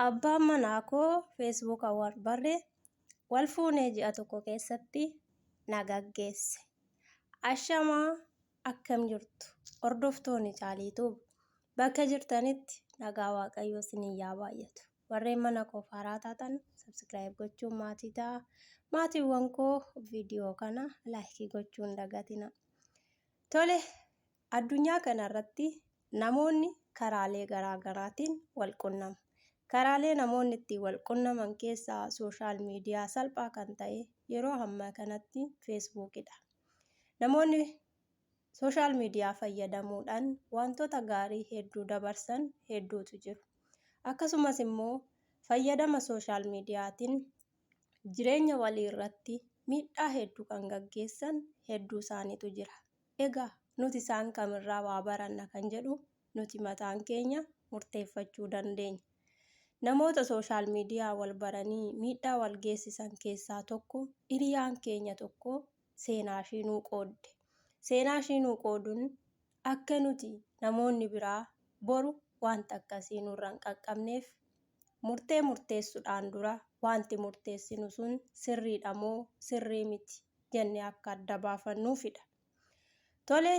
Abbaan manaa koo feesbuuka barree wal fuunee ji'a tokko keessatti na gaggeesse. Ashamaa akkam jirtu hordoftoonni chaaliituu bakka jirtanitti nagaa waaqayyoo isinii yaa baay'atu. Warreen mana koo haaraa taatan subscribe gochuun maatii ta'a. Maatiiwwan koo viidiyoo kana laayikii gochuun hin dagatina. Tole, addunyaa kanarratti namoonni karaalee garaagaraatiin wal qunnamu. Karaalee namoonni ittiin wal qunnaman keessaa sooshaal miidiyaa salphaa kan ta'e yeroo ammaa kanatti feesbuukidha. Namoonni sooshaal miidiyaa fayyadamuudhaan wantoota gaarii hedduu dabarsan hedduutu jiru. Akkasumas immoo fayyadama sooshaal miidiyaatiin jireenya walii irratti miidhaa hedduu kan gaggeessan hedduu isaaniitu jira. Egaa nuti isaan kamirraa waa baranna kan jedhu nuti mataan keenya murteeffachuu dandeenya. Namoota sooshaal miidiyaa wal baranii miidhaa wal geessisan keessaa tokko hiriyaan keenya tokko seenaa ishii nuu qoodde. Seenaa ishii nuu qooduun akka nuti namoonni biraa boru wanta akkasii nurra hin qaqqabneef murteessuudhaan dura wanti murteessinu sun sirriidha moo sirrii miti jennee akka adda baafannuufidha. Tole,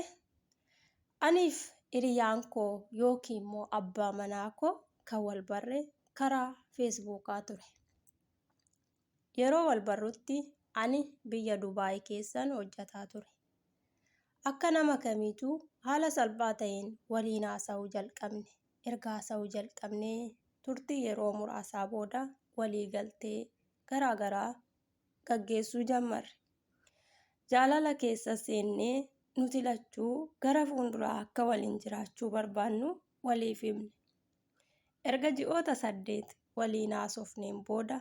aniif hiriyaan koo yookiin immoo abbaa manaa koo kan wal barre karaa feesbuukaa ture. Yeroo wal barrutti ani biyya Dubaay keessan hojjetaa ture. Akka nama kamiituu haala salphaa ta'een waliin haasa'uu jalqabne. Erga haasa'uu jalqabnee turtii yeroo muraasaa booda walii galtee garaagaraa gaggeessuu jalqabne. Jaalala keessa seennee nuti lachuu gara fuulduraa akka waliin jiraachuu barbaannu waliif himne. Erga ji'oota 8 waliin haasofneen booda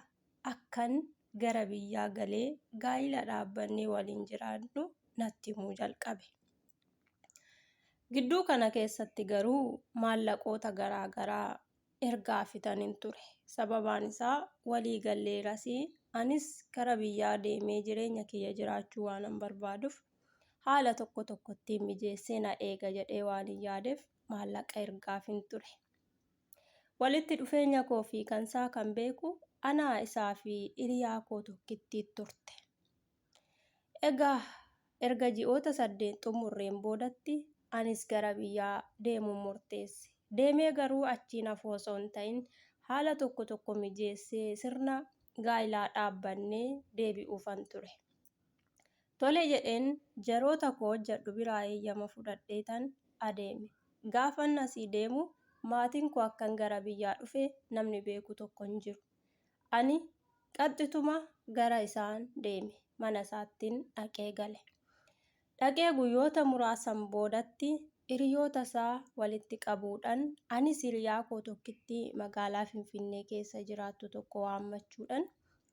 akkan gara biyyaa galee gaa'ila dhaabbannee waliin jiraannu natti himuu jalqabe. Gidduu kana keessatti garuu maallaqoota garaagaraa ergaa fitaniin ture. Sababaan isaa walii galleeras anis gara biyyaa deemee jireenya kiyya jiraachuu waan barbaaduuf haala tokkotti mijeessee na eega jedhee waan yaadeef maallaqa ergaafin ture. Walitti dhufeenya koo fi kansaa kan beeku anaa isaa fi hiriyaa koo tokkittii turte. Egaa erga ji'oota 8 xumurreen boodatti anis gara biyyaa deemuun murteesse. Deemee garuu achiin hafuu osoo hin ta'in haala tokko mijeessee sirna gaa'ilaa dhaabbannee deebi'uufan ture. Tole jedheen jaroota koo hojjedhu biraa eeyyama fudhadheetan adeeme. Gaafan asii deemu maatiin koo akkan gara biyyaa dhufe namni beeku tokko hin jiru. Ani qaxxituma gara isaan deeme. Mana isaattiin dhaqee gale. Dhaqee guyyoota muraasan boodatti hiriyoota isaa walitti qabuudhaan anis hiriyaa koo tokkittii magaalaa Finfinnee keessa jiraattu tokko waammachuudhaan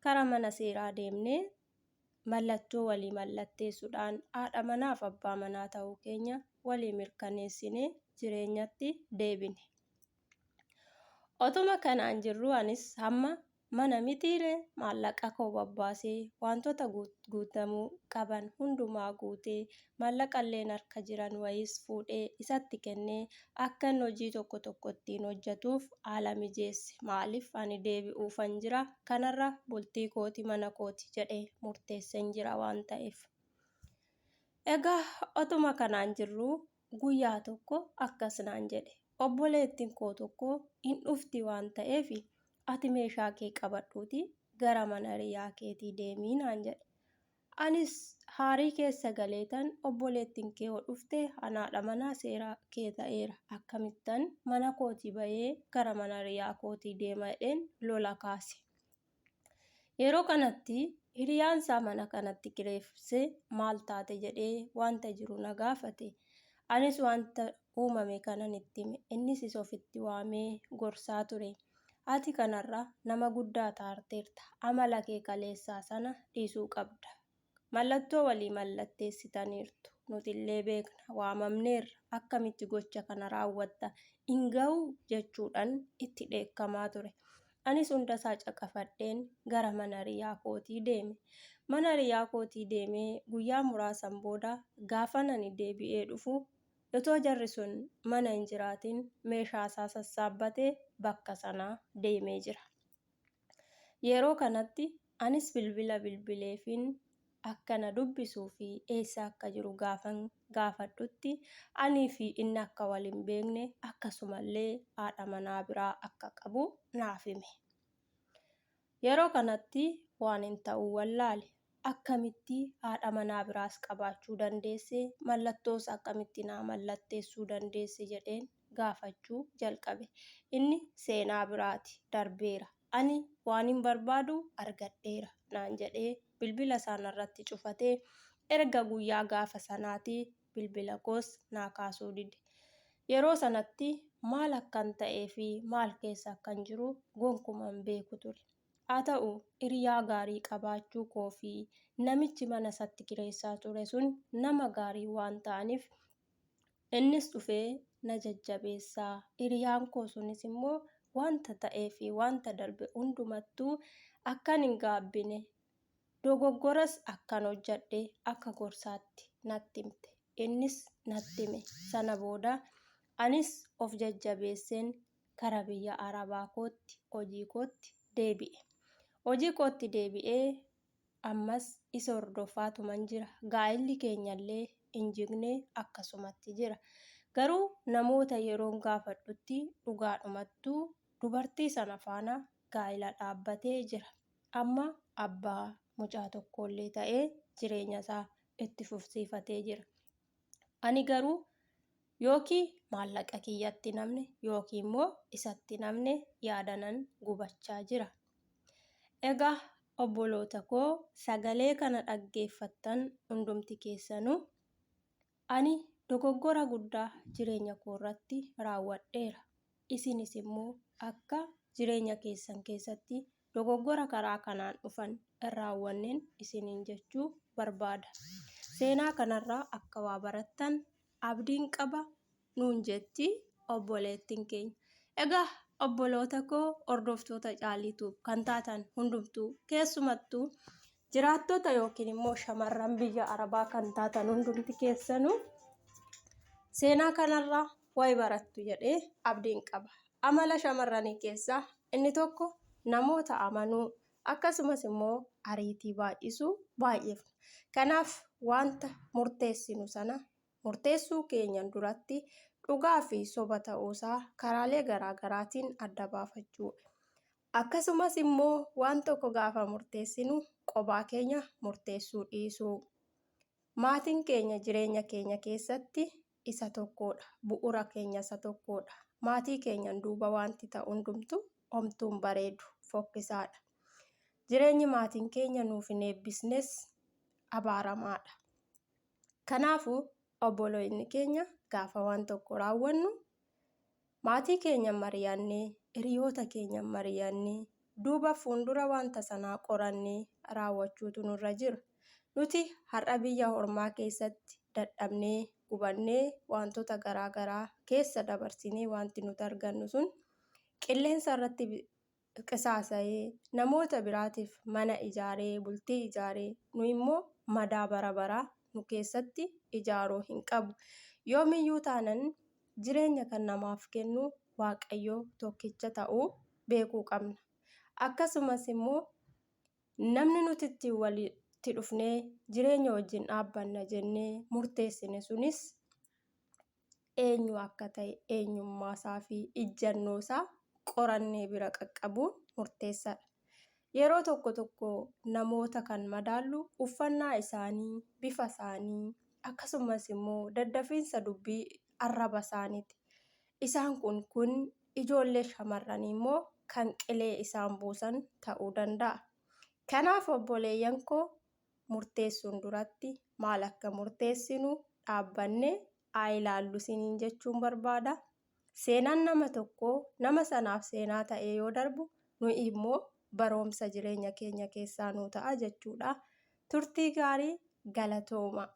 karaa mana seeraa deemnee mallattoo walii mallatteessuudhaan haadha manaa fi abbaa manaa ta'uu keenya walii mirkaneessinee jireenyatti deebine. Otuma kanaan jirru anis hamma mana mitiiree maallaqa koo babbaasee wantoota guutamuu qaban hundumaa guutee maallaqallee harka jiran wayiis fuudhee isatti kennee akkan hojii tokko ittiin hojjetuuf haala mijeesse. Maaliif ani deebi'uufan jira kanarra bultii kooti mana kooti jedhee murteesseen jira waan ta'eef. Egaa otuma kanaan jirru guyyaa tokko akkas naan jedhe. Obboleettiin koo tokko hin dhufti waan ta'eef ati meeshaa kee qabadhuuti gara mana hiriyaa keetii deemii naan jedhe. Anis haarii keessa galeetan obboleettiin kee yoo dhufte haadha manaa seeraa kee ta'eera akkamittan mana kootii bahee gara mana hiriyaa kootii deema jedheen lola kaase. Yeroo kanatti hiriyaan isaa mana kanatti kireessee maal taate jedhee wanta jiru na gaafate. Anis wanta uumame kanan itti hime. Innis ofitti waamee gorsaa ture. Ati kanarra nama guddaa taarteerta. Amala kee kaleessaa sana dhiisuu qabda. Mallattoo walii mallatteessitaniirtu. Nutillee beekna waamamneerra akkamitti gocha kana raawwatta hin ga'u jechuudhaan itti dheekkamaa ture. Anis hundasaa caqafadheen gara mana hiriyaa kootii deeme. Mana hiriyaa kootii deemee guyyaa muraasan booda gaafan ani deebi'ee dhufu Otoo jarri sun mana hin jiraatin meeshaa isaa sassaabbatee bakka sanaa deemee jira. Yeroo kanatti anis bilbila bilbileefin akka na dubbisuu fi eessa akka jiru gaafadhutti anii fi inni akka wal hin beekne akkasumallee haadha manaa biraa akka qabu naaf hime. Yeroo kanatti waan hin ta'uu wallaale. Akkamitti haadha manaa biraas qabaachuu dandeesse, mallattoos akkamitti naa mallatteessuu dandeesse jedheen gaafachuu jalqabe. Inni seenaa biraati, darbeera, ani waan hin barbaadu argadheera naan jedhee bilbila isaanirratti cufatee erga guyyaa gaafa sanaatii bilbila koos naa kaasuu dide. Yeroo sanatti maal akkan ta'ee fi maal keessa akkan jiru gonkumaa hin beeku ture. Haa ta'u hiriyaa gaarii qabaachuu koo fi namichi mana isatti kireessaa ture sun nama gaarii waan ta'aniif innis dhufee na jajjabeessaa. Hiriyaan koo sunis immoo wanta ta'ee fi wanta darbe hundumattuu akkan hin gaabbine, dogoggoras akkan hojjedhe akka gorsaatti natti himte. Innis natti hime. Sana booda anis of jajjabeesseen kara biyya Arabaa kootti hojii kootti deebi'e. Hojii kootti deebi'ee ammas isa hordofaatuman jira. Gaa'illi keenyallee hin jigne akkasumatti jira. Garuu namoota yeroon gaafadhutti dhugaadhumattuu dubartii sana faana gaa'ila dhaabbatee jira. Amma abbaa mucaa tokkollee ta'ee jireenya isaa itti fufsiifatee jira. Ani garuu yookiin maallaqa kiyyatti namne yookiin immoo isatti namne yaadanan gubachaa jira. Egaa obboloota koo sagalee kana dhaggeeffattan hundumti keessanuu ani dogoggora guddaa jireenya koo irratti raawwadheera. Isinis immoo akka jireenya keessan keessatti dogoggora karaa kanaan dhufan hin raawwanneen isiniin jechuu barbaada. Seenaa kanarraa akka waa barattan abdiin qaba nuun jetti obboleettiin keenya. Egaa obboloota koo hordoftoota Caaliituu kan taatan hundumtuu keessumattuu jiraattota yookiin immoo shamarran biyya Arabaa kan taatan hundumti keessanuu seenaa kanarraa wayi barattu jedhee abdiin qaba. Amala shamarranii keessaa inni tokko namoota amanuu akkasumas immoo ariitii baay'isuu baay'ifna. Kanaaf wanta murteessinu sana murteessuu keenyan duratti dhugaa fi soba ta'uusaa karaalee garaagaraatiin adda baafachuu. Akkasumas immoo waan tokko gaafa murteessinu qophaa keenya murteessuu dhiisuu. Maatiin keenya jireenya keenya keessatti isa tokkodha. Bu'uura keenya isa tokkodha. Maatii keenyan duuba wanti ta'u hundumtu homtuun bareedu fokkisaadha. Jireenyi maatiin keenya nuuf hin eebbisnes abaaramaadha. Kanaafuu obboloonni keenya gaafa waan tokko raawwannu maatii keenya mari'annee, hiriyoota keenya mari'annee, duuba fuuldura wanta sanaa qorannee raawwachuutu nurra jira. Nuti har'a biyya ormaa keessatti dadhabnee, gubannee wantoota garaagaraa keessa dabarsinee wanti nuti argannu sun qilleensa irratti qisaasa'ee namoota biraatiif mana ijaaree, bultii ijaaree, nu immoo madaa bara baraa nu keessatti ijaaruu hin qabu. Yoomiyyuu taanan jireenya kan namaaf kennu Waaqayyoo tokkicha ta'uu beekuu qabna. Akkasumas immoo namni nuti ittiin walitti dhufnee jireenya wajjin dhaabbanna jennee murteessine sunis eenyu akka ta'e eenyummaasaa fi ijjannoosaa qorannee bira qaqqabuun murteessaadha. Yeroo tokko namoota kan madaallu uffannaa isaanii, bifa isaanii, akkasumas immoo daddafiinsa dubbii arraba isaaniiti. Isaan kun ijoollee shamarranii immoo kan qilee isaan buusan ta'uu danda'a. Kanaaf obboleeyyan koo murteessuun duratti maal akka murteessinu dhaabbannee haa ilaallu isiniin jechuun barbaada. Seenaan nama tokkoo nama sanaaf seenaa ta'ee yoo darbu nuyi immoo barumsa jireenya keenya keessaa nuu ta'a jechuudha. Turtii gaarii, galatooma.